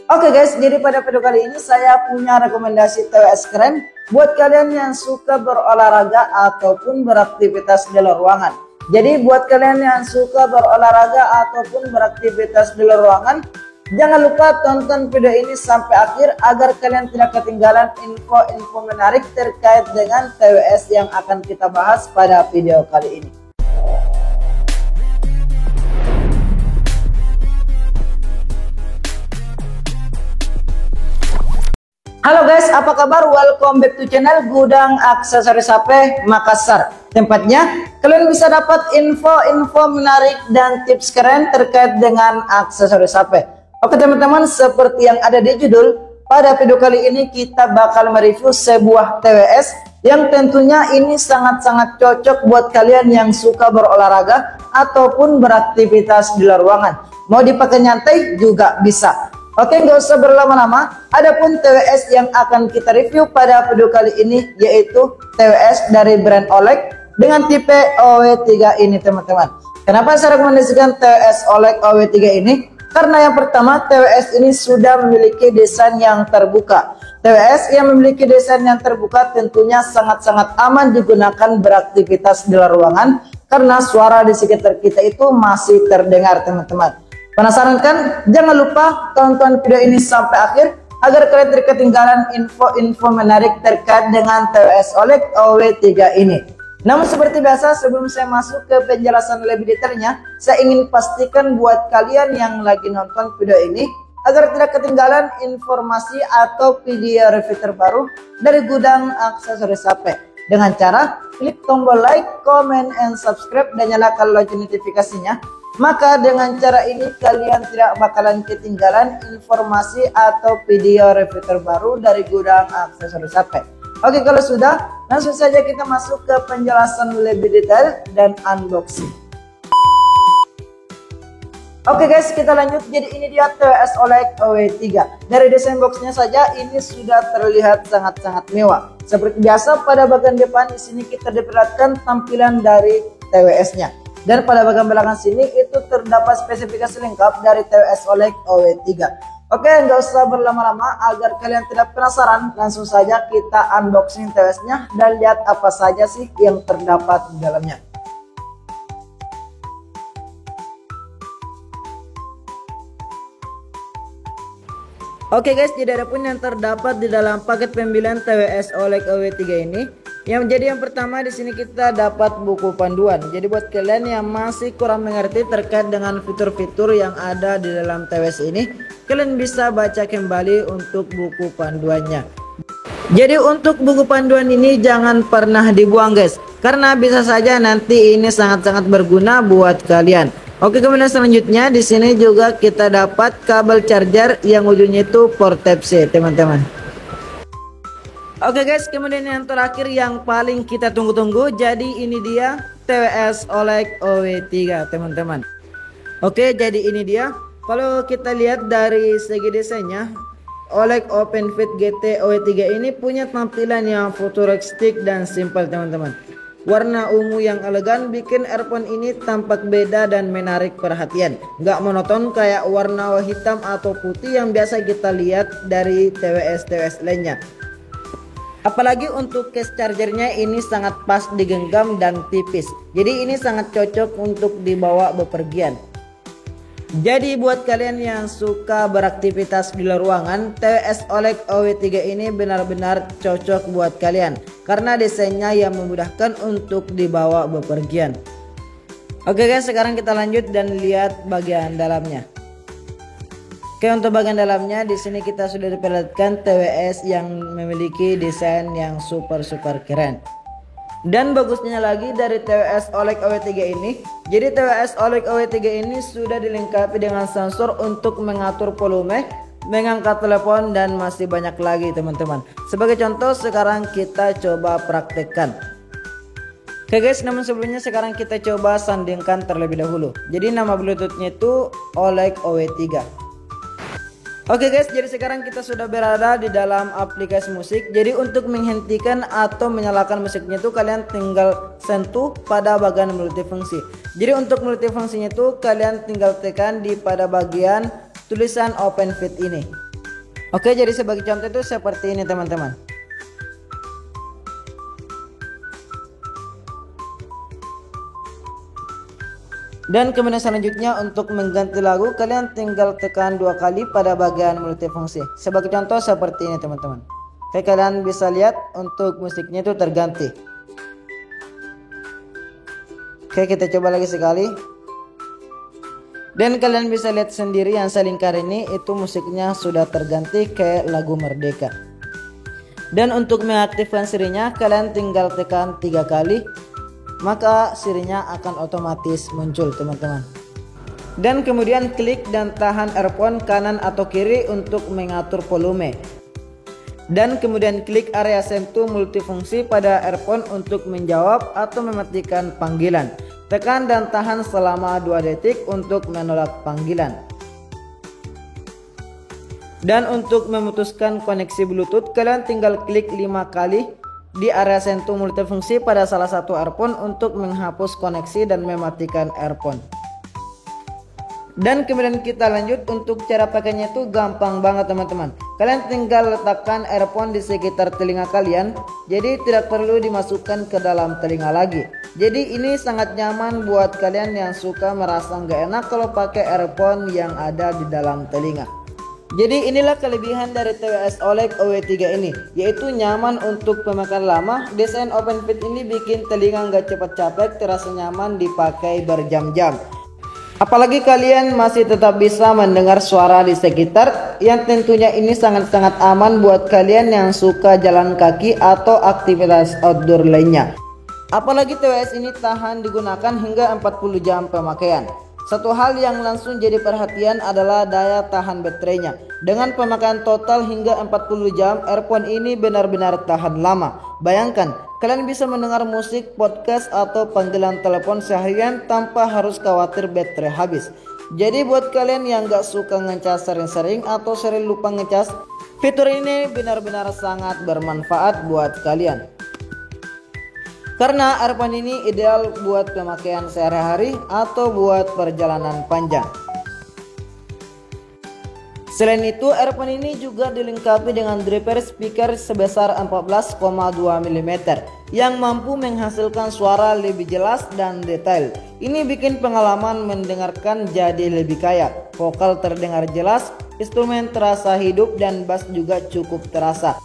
Oke guys, jadi pada video kali ini saya punya rekomendasi TWS keren buat kalian yang suka berolahraga ataupun beraktivitas di luar ruangan. Jadi buat kalian yang suka berolahraga ataupun beraktivitas di luar ruangan, jangan lupa tonton video ini sampai akhir agar kalian tidak ketinggalan info-info menarik terkait dengan TWS yang akan kita bahas pada video kali ini. Halo guys, apa kabar? Welcome back to channel Gudang Aksesoris HP Makassar. Tempatnya kalian bisa dapat info-info menarik dan tips keren terkait dengan aksesoris HP. Oke teman-teman, seperti yang ada di judul, pada video kali ini kita bakal mereview sebuah TWS yang tentunya ini sangat-sangat cocok buat kalian yang suka berolahraga ataupun beraktivitas di luar ruangan. Mau dipakai nyantai juga bisa. Oke, nggak usah berlama-lama. Adapun TWS yang akan kita review pada video kali ini yaitu TWS dari brand OLED dengan tipe OW3 ini teman-teman. Kenapa saya rekomendasikan TWS OLED OW3 ini? Karena yang pertama, TWS ini sudah memiliki desain yang terbuka. TWS yang memiliki desain yang terbuka tentunya sangat-sangat aman digunakan beraktivitas di luar ruangan karena suara di sekitar kita itu masih terdengar teman-teman. Penasaran kan? Jangan lupa tonton video ini sampai akhir agar kalian tidak ketinggalan info-info menarik terkait dengan TWS OLED OW3 ini. Namun seperti biasa, sebelum saya masuk ke penjelasan lebih detailnya, saya ingin pastikan buat kalian yang lagi nonton video ini agar tidak ketinggalan informasi atau video review terbaru dari Gudang Aksesoris HP dengan cara klik tombol like, comment, and subscribe dan nyalakan lonceng notifikasinya. Maka dengan cara ini kalian tidak bakalan ketinggalan informasi atau video review terbaru dari Gudang Aksesoris HP. Oke, kalau sudah, langsung saja kita masuk ke penjelasan lebih detail dan unboxing. Oke guys, kita lanjut. Jadi ini dia TWS OLED OW3. Dari desain boxnya saja ini sudah terlihat sangat-sangat mewah. Seperti biasa, pada bagian depan di sini kita diperlihatkan tampilan dari TWS-nya. Dan pada bagian belakang sini itu terdapat spesifikasi lengkap dari TWS OLED OW3. Oke, nggak usah berlama-lama agar kalian tidak penasaran, langsung saja kita unboxing TWS-nya dan lihat apa saja sih yang terdapat di dalamnya. Oke guys, jadi ada pun yang terdapat di dalam paket pembelian TWS OLED OW3 ini. Yang menjadi yang pertama di sini kita dapat buku panduan. Jadi buat kalian yang masih kurang mengerti terkait dengan fitur-fitur yang ada di dalam TWS ini, kalian bisa baca kembali untuk buku panduannya. Jadi untuk buku panduan ini jangan pernah dibuang guys, karena bisa saja nanti ini sangat-sangat berguna buat kalian. Oke, kemudian selanjutnya di sini juga kita dapat kabel charger yang ujungnya itu port Type-C teman-teman. Oke guys, kemudian yang terakhir yang paling kita tunggu-tunggu, jadi ini dia TWS OLED OW3 teman-teman. Oke, jadi ini dia. Kalau kita lihat dari segi desainnya, OLED OpenFit GT OW3 ini punya tampilan yang futuristik dan simpel teman-teman. Warna ungu yang elegan bikin earphone ini tampak beda dan menarik perhatian. Nggak monoton kayak warna hitam atau putih yang biasa kita lihat dari TWS lainnya. Apalagi untuk case chargernya ini sangat pas digenggam dan tipis. Jadi ini sangat cocok untuk dibawa bepergian. Jadi buat kalian yang suka beraktivitas di luar ruangan, TWS OLED OW3 ini benar-benar cocok buat kalian karena desainnya yang memudahkan untuk dibawa bepergian. Oke guys, sekarang kita lanjut dan lihat bagian dalamnya. Oke, untuk bagian dalamnya di sini kita sudah diperlihatkan TWS yang memiliki desain yang super keren. Dan bagusnya lagi dari TWS OLED OW3 ini, jadi TWS OLED OW3 ini sudah dilengkapi dengan sensor untuk mengatur volume, mengangkat telepon dan masih banyak lagi teman-teman. Sebagai contoh sekarang kita coba praktekkan. Oke guys, namun sebelumnya sekarang kita coba sandingkan terlebih dahulu. Jadi nama Bluetoothnya itu OLED OW3. Oke guys, jadi sekarang kita sudah berada di dalam aplikasi musik. Jadi untuk menghentikan atau menyalakan musiknya itu kalian tinggal sentuh pada bagian multifungsi. Jadi untuk multifungsinya itu kalian tinggal tekan di pada bagian tulisan OpenFit ini. Oke, jadi sebagai contoh itu seperti ini teman-teman. Dan kemudian selanjutnya untuk mengganti lagu kalian tinggal tekan 2 kali pada bagian multifungsi. Sebagai contoh seperti ini teman-teman. Oke, kalian bisa lihat untuk musiknya itu terganti. Oke, kita coba lagi sekali. Dan kalian bisa lihat sendiri yang saya lingkar ini itu musiknya sudah terganti ke lagu Merdeka. Dan untuk mengaktifkan sirinya kalian tinggal tekan 3 kali, maka sirinya akan otomatis muncul teman-teman. Dan kemudian klik dan tahan earphone kanan atau kiri untuk mengatur volume. Dan kemudian klik area sentuh multifungsi pada earphone untuk menjawab atau mematikan panggilan. Tekan dan tahan selama 2 detik untuk menolak panggilan. Dan untuk memutuskan koneksi Bluetooth kalian tinggal klik 5 kali di area sentuh multifungsi pada salah satu earphone untuk menghapus koneksi dan mematikan earphone. Dan kemudian kita lanjut. Untuk cara pakainya itu gampang banget teman-teman. Kalian tinggal letakkan earphone di sekitar telinga kalian, jadi tidak perlu dimasukkan ke dalam telinga lagi. Jadi ini sangat nyaman buat kalian yang suka merasa nggak enak kalau pakai earphone yang ada di dalam telinga. Jadi inilah kelebihan dari TWS OLED OW3 ini, yaitu nyaman untuk pemakaian lama. Desain open fit ini bikin telinga nggak cepat capek, terasa nyaman dipakai berjam-jam. Apalagi kalian masih tetap bisa mendengar suara di sekitar, yang tentunya ini sangat-sangat aman buat kalian yang suka jalan kaki atau aktivitas outdoor lainnya. Apalagi TWS ini tahan digunakan hingga 40 jam pemakaian. Satu hal yang langsung jadi perhatian adalah daya tahan baterainya. Dengan pemakaian total hingga 40 jam, earphone ini benar-benar tahan lama. Bayangkan, kalian bisa mendengar musik, podcast, atau panggilan telepon seharian tanpa harus khawatir baterai habis. Jadi buat kalian yang gak suka ngecas sering-sering atau sering lupa ngecas, fitur ini benar-benar sangat bermanfaat buat kalian. Karena earphone ini ideal buat pemakaian sehari-hari atau buat perjalanan panjang. Selain itu, earphone ini juga dilengkapi dengan driver speaker sebesar 14,2 mm yang mampu menghasilkan suara lebih jelas dan detail. Ini bikin pengalaman mendengarkan jadi lebih kaya. Vokal terdengar jelas, instrumen terasa hidup, dan bass juga cukup terasa.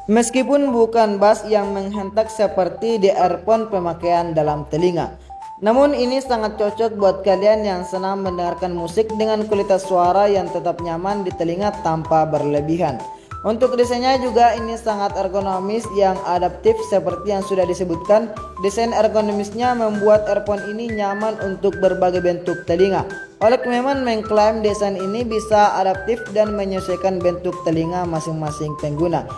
Meskipun bukan bass yang menghentak seperti di earphone pemakaian dalam telinga. Namun ini sangat cocok buat kalian yang senang mendengarkan musik dengan kualitas suara yang tetap nyaman di telinga tanpa berlebihan. Untuk desainnya juga ini sangat ergonomis yang adaptif seperti yang sudah disebutkan. Desain ergonomisnya membuat earphone ini nyaman untuk berbagai bentuk telinga. OLED memang mengklaim desain ini bisa adaptif dan menyesuaikan bentuk telinga masing-masing pengguna.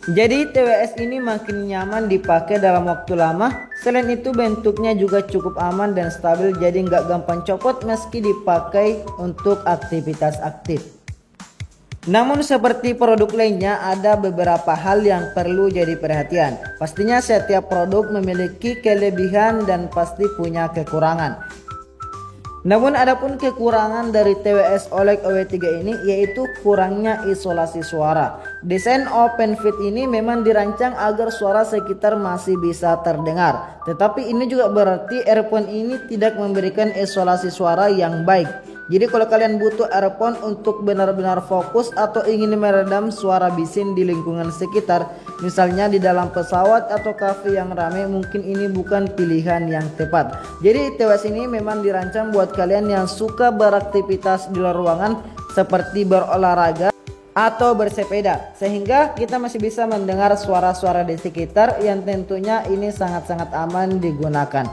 Jadi TWS ini makin nyaman dipakai dalam waktu lama. Selain itu bentuknya juga cukup aman dan stabil, jadi nggak gampang copot meski dipakai untuk aktivitas aktif. Namun seperti produk lainnya ada beberapa hal yang perlu jadi perhatian. Pastinya setiap produk memiliki kelebihan dan pasti punya kekurangan. Namun adapun kekurangan dari TWS OLED OW3 ini yaitu kurangnya isolasi suara. Desain open fit ini memang dirancang agar suara sekitar masih bisa terdengar. Tetapi ini juga berarti earphone ini tidak memberikan isolasi suara yang baik. Jadi kalau kalian butuh earphone untuk benar-benar fokus atau ingin meredam suara bising di lingkungan sekitar, misalnya di dalam pesawat atau kafe yang ramai, mungkin ini bukan pilihan yang tepat. Jadi TWS ini memang dirancang buat kalian yang suka beraktivitas di luar ruangan seperti berolahraga atau bersepeda, sehingga kita masih bisa mendengar suara-suara di sekitar yang tentunya ini sangat-sangat aman digunakan.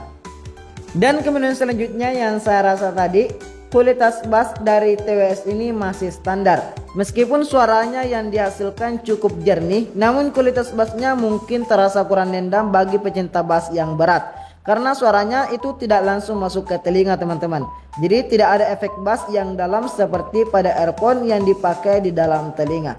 Dan kemudian selanjutnya yang saya rasa tadi, kualitas bass dari TWS ini masih standar. Meskipun suaranya yang dihasilkan cukup jernih, namun kualitas bassnya mungkin terasa kurang nendang bagi pecinta bass yang berat. Karena suaranya itu tidak langsung masuk ke telinga teman-teman. Jadi tidak ada efek bass yang dalam seperti pada earphone yang dipakai di dalam telinga.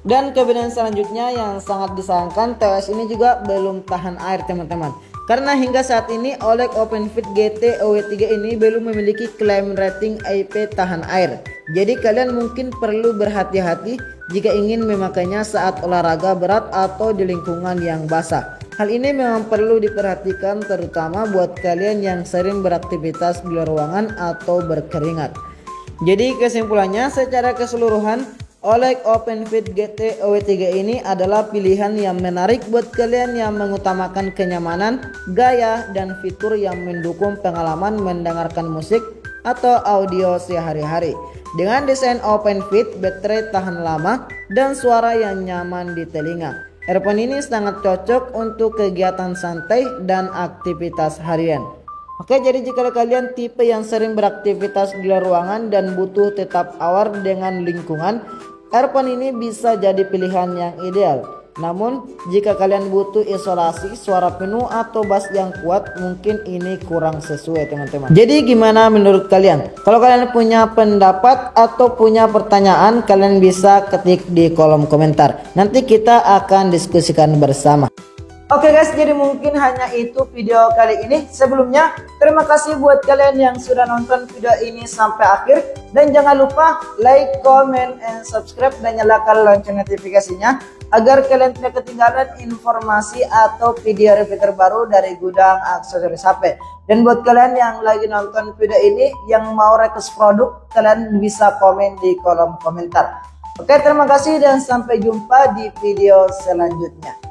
Dan kemudian selanjutnya yang sangat disayangkan, TWS ini juga belum tahan air teman-teman. Karena hingga saat ini OLED OpenFit GT OW3 ini belum memiliki klaim rating IP tahan air. Jadi kalian mungkin perlu berhati-hati jika ingin memakainya saat olahraga berat atau di lingkungan yang basah. Hal ini memang perlu diperhatikan terutama buat kalian yang sering beraktivitas di luar ruangan atau berkeringat. Jadi kesimpulannya secara keseluruhan OLED OpenFit GT OW3 ini adalah pilihan yang menarik buat kalian yang mengutamakan kenyamanan, gaya, dan fitur yang mendukung pengalaman mendengarkan musik atau audio sehari-hari. Dengan desain OpenFit, baterai tahan lama, dan suara yang nyaman di telinga. Earphone ini sangat cocok untuk kegiatan santai dan aktivitas harian. Oke, jadi jika kalian tipe yang sering beraktivitas di luar ruangan dan butuh tetap aware dengan lingkungan, earphone ini bisa jadi pilihan yang ideal. Namun, jika kalian butuh isolasi, suara penuh atau bass yang kuat, mungkin ini kurang sesuai teman-teman. Jadi gimana menurut kalian? Kalau kalian punya pendapat atau punya pertanyaan, kalian bisa ketik di kolom komentar. Nanti kita akan diskusikan bersama. Oke guys, jadi mungkin hanya itu video kali ini. Sebelumnya, terima kasih buat kalian yang sudah nonton video ini sampai akhir. Dan jangan lupa like, comment, and subscribe dan nyalakan lonceng notifikasinya agar kalian tidak ketinggalan informasi atau video review terbaru dari Gudang Aksesoris HP. Dan buat kalian yang lagi nonton video ini yang mau request produk, kalian bisa komen di kolom komentar. Oke, terima kasih dan sampai jumpa di video selanjutnya.